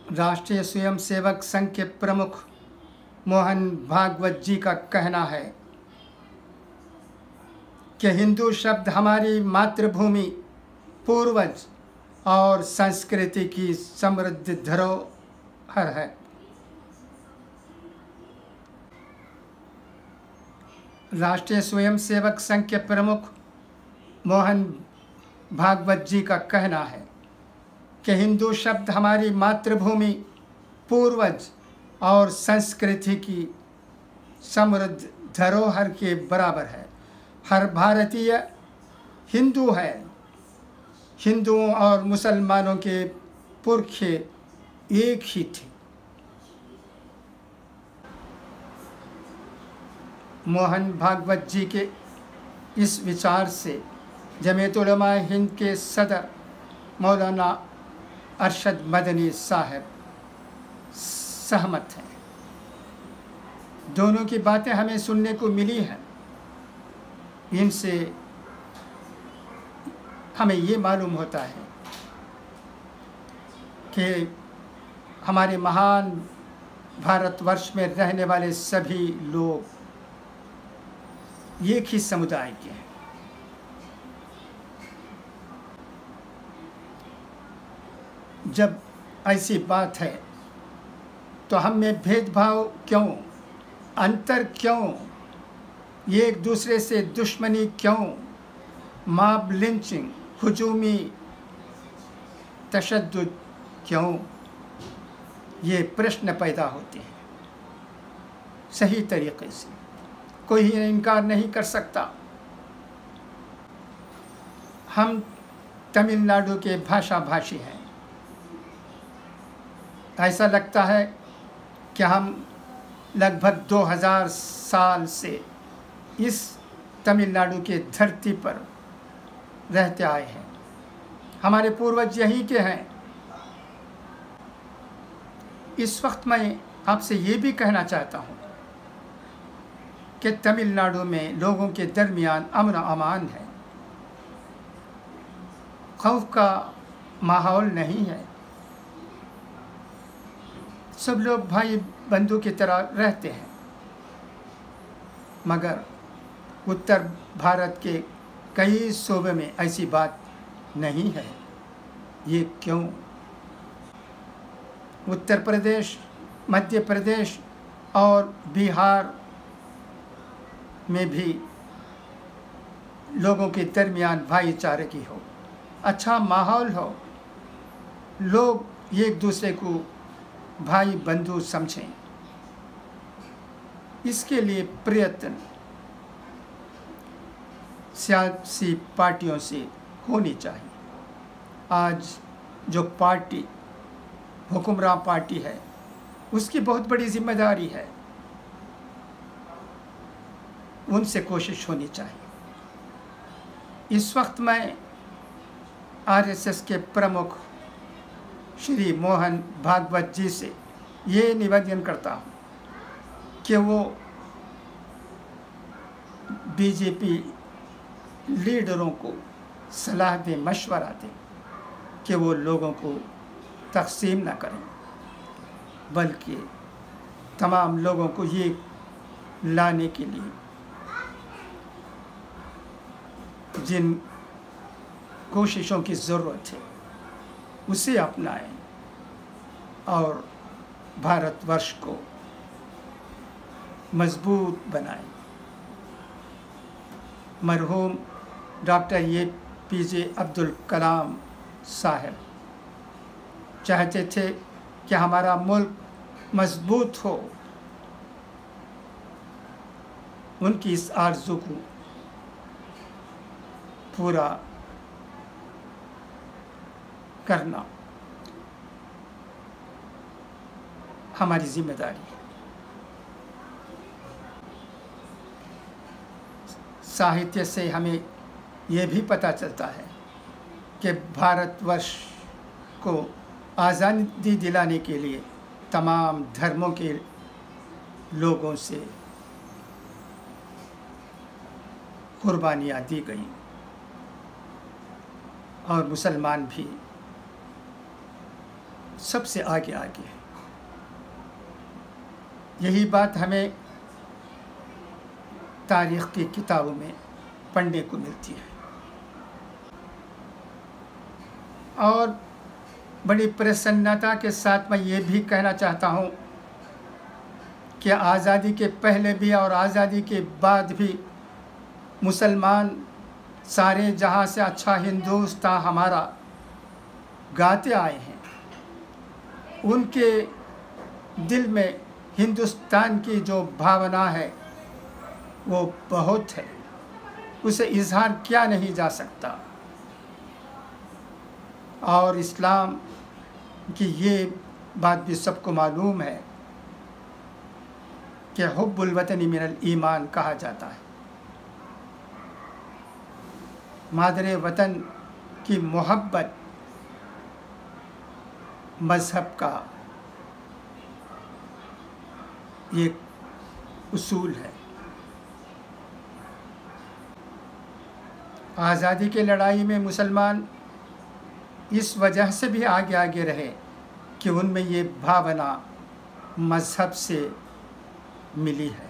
राष्ट्रीय स्वयंसेवक संघ के प्रमुख मोहन भागवत जी का कहना है कि हिंदू शब्द हमारी मातृभूमि, पूर्वज और संस्कृति की समृद्ध धरोहर है। राष्ट्रीय स्वयंसेवक संघ के प्रमुख मोहन भागवत जी का कहना है कि हिंदू शब्द हमारी मातृभूमि, पूर्वज और संस्कृति की समृद्ध धरोहर के बराबर है। हर भारतीय हिंदू है। हिंदुओं और मुसलमानों के पुरखे एक ही थे। मोहन भागवत जी के इस विचार से जमीयत उलमा हिंद के सदर मौलाना अरशद मदनी साहब सहमत हैं। दोनों की बातें हमें सुनने को मिली हैं। इनसे हमें ये मालूम होता है कि हमारे महान भारतवर्ष में रहने वाले सभी लोग एक ही समुदाय के हैं। जब ऐसी बात है तो हम में भेदभाव क्यों, अंतर क्यों, एक दूसरे से दुश्मनी क्यों, मॉब लिंचिंग, हुजूमी तशद्दुद क्यों, ये प्रश्न पैदा होते हैं। सही तरीके से कोई इनकार नहीं कर सकता। हम तमिलनाडु के भाषा भाषी हैं। ऐसा लगता है कि हम लगभग 2000 साल से इस तमिलनाडु के धरती पर रहते आए हैं। हमारे पूर्वज यहीं के हैं। इस वक्त मैं आपसे ये भी कहना चाहता हूँ कि तमिलनाडु में लोगों के दरमियान अमन अमान है। खौफ का माहौल नहीं है। सब लोग भाई बंधु की तरह रहते हैं। मगर उत्तर भारत के कई सूबे में ऐसी बात नहीं है। ये क्यों? उत्तर प्रदेश, मध्य प्रदेश और बिहार में भी लोगों के दरमियान भाईचारे की हो, अच्छा माहौल हो, लोग एक दूसरे को भाई बंधु समझें, इसके लिए प्रयत्न सियासी पार्टियों से होनी चाहिए। आज जो पार्टी हुक्मरान पार्टी है, उसकी बहुत बड़ी जिम्मेदारी है। उनसे कोशिश होनी चाहिए। इस वक्त मैं आरएसएस के प्रमुख श्री मोहन भागवत जी से ये निवेदन करता हूँ कि वो बीजेपी लीडरों को सलाह दें, मशवरा दें कि वो लोगों को तकसीम ना करें, बल्कि तमाम लोगों को ये लाने के लिए जिन कोशिशों की ज़रूरत है उसे अपनाएं और भारतवर्ष को मजबूत बनाएं। मरहूम डॉक्टर APJ अब्दुल कलाम साहब चाहते थे कि हमारा मुल्क मजबूत हो। उनकी इस आरज़ू को पूरा करना हमारी जिम्मेदारी है। साहित्य से हमें यह भी पता चलता है कि भारतवर्ष को आज़ादी दिलाने के लिए तमाम धर्मों के लोगों से कुर्बानियाँ दी गई और मुसलमान भी सबसे आगे आगे है। यही बात हमें तारीख़ की किताबों में पढ़ने को मिलती है। और बड़ी प्रसन्नता के साथ मैं ये भी कहना चाहता हूँ कि आज़ादी के पहले भी और आज़ादी के बाद भी मुसलमान सारे जहाँ से अच्छा हिंदुस्तान हमारा गाते आए हैं। उनके दिल में हिंदुस्तान की जो भावना है वो बहुत है, उसे इजहार किया नहीं जा सकता। और इस्लाम की ये बात भी सबको मालूम है कि हुब्बुल वतनी मिनल ईमान कहा जाता है। मादरे वतन की मोहब्बत मज़हब का एक उसूल है। आज़ादी की लड़ाई में मुसलमान इस वजह से भी आगे आगे रहे कि उनमें ये भावना मज़हब से मिली है,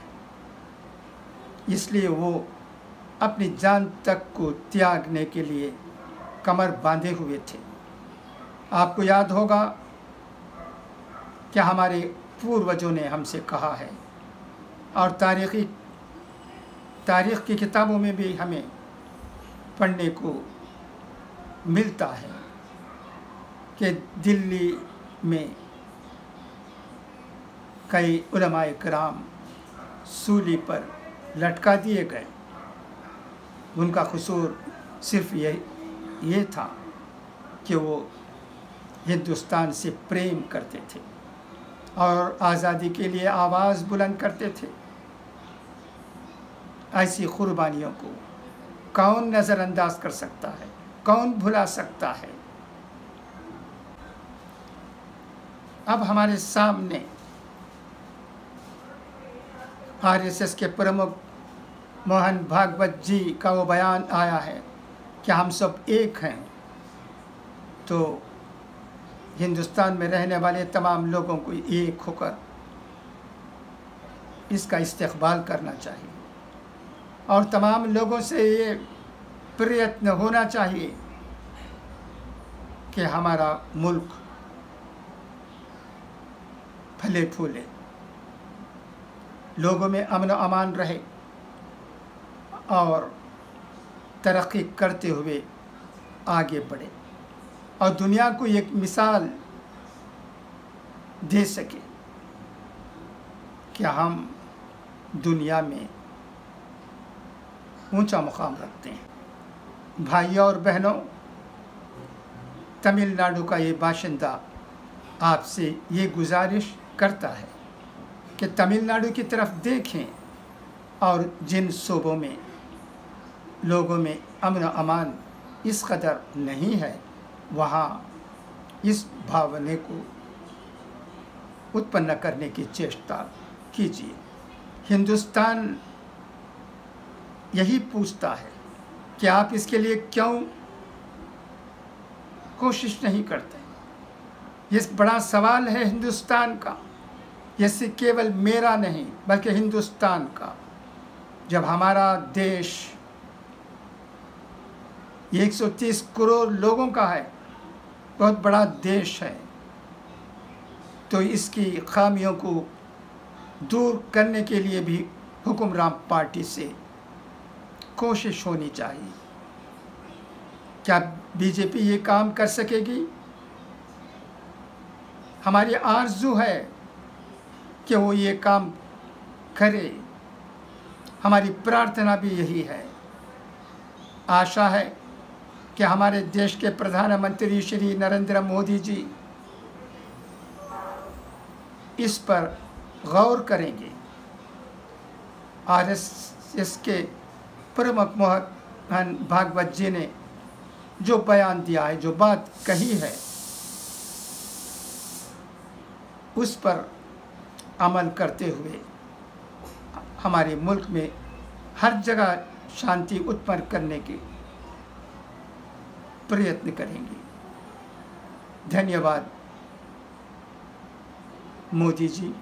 इसलिए वो अपनी जान तक को त्यागने के लिए कमर बांधे हुए थे। आपको याद होगा कि हमारे पूर्वजों ने हमसे कहा है और तारीख़ की किताबों में भी हमें पढ़ने को मिलता है कि दिल्ली में कई उलमाए किराम सूली पर लटका दिए गए। उनका कसूर सिर्फ ये था कि वो हिंदुस्तान से प्रेम करते थे और आज़ादी के लिए आवाज़ बुलंद करते थे। ऐसी कुर्बानियों को कौन नज़रअंदाज कर सकता है, कौन भुला सकता है। अब हमारे सामने आरएसएस के प्रमुख मोहन भागवत जी का वो बयान आया है कि हम सब एक हैं, तो हिंदुस्तान में रहने वाले तमाम लोगों को एक होकर इसका इस्तक़बाल करना चाहिए और तमाम लोगों से ये प्रयत्न होना चाहिए कि हमारा मुल्क फले फूले, लोगों में अमन और अमान रहे और तरक्की करते हुए आगे बढ़े और दुनिया को एक मिसाल दे सके कि हम दुनिया में ऊंचा मुकाम रखते हैं। भाइयों और बहनों, तमिलनाडु का ये बाशिंदा आपसे ये गुजारिश करता है कि तमिलनाडु की तरफ देखें और जिन सूबों में लोगों में अमन और अमान इस कदर नहीं है, वहाँ इस भावना को उत्पन्न करने की चेष्टा कीजिए। हिंदुस्तान यही पूछता है कि आप इसके लिए क्यों कोशिश नहीं करते। ये बड़ा सवाल है हिंदुस्तान का, ये सिर्फ केवल मेरा नहीं बल्कि हिंदुस्तान का। जब हमारा देश 130 करोड़ लोगों का है, बहुत बड़ा देश है, तो इसकी खामियों को दूर करने के लिए भी हुक्मरान पार्टी से कोशिश होनी चाहिए। क्या बीजेपी ये काम कर सकेगी? हमारी आरज़ू है कि वो ये काम करे, हमारी प्रार्थना भी यही है। आशा है कि हमारे देश के प्रधानमंत्री श्री नरेंद्र मोदी जी इस पर गौर करेंगे। आरएसएस के प्रमुख मोहन भागवत जी ने जो बयान दिया है, जो बात कही है, उस पर अमल करते हुए हमारे मुल्क में हर जगह शांति उत्पन्न करने के प्रयत्न करेंगे। धन्यवाद। मोदी जी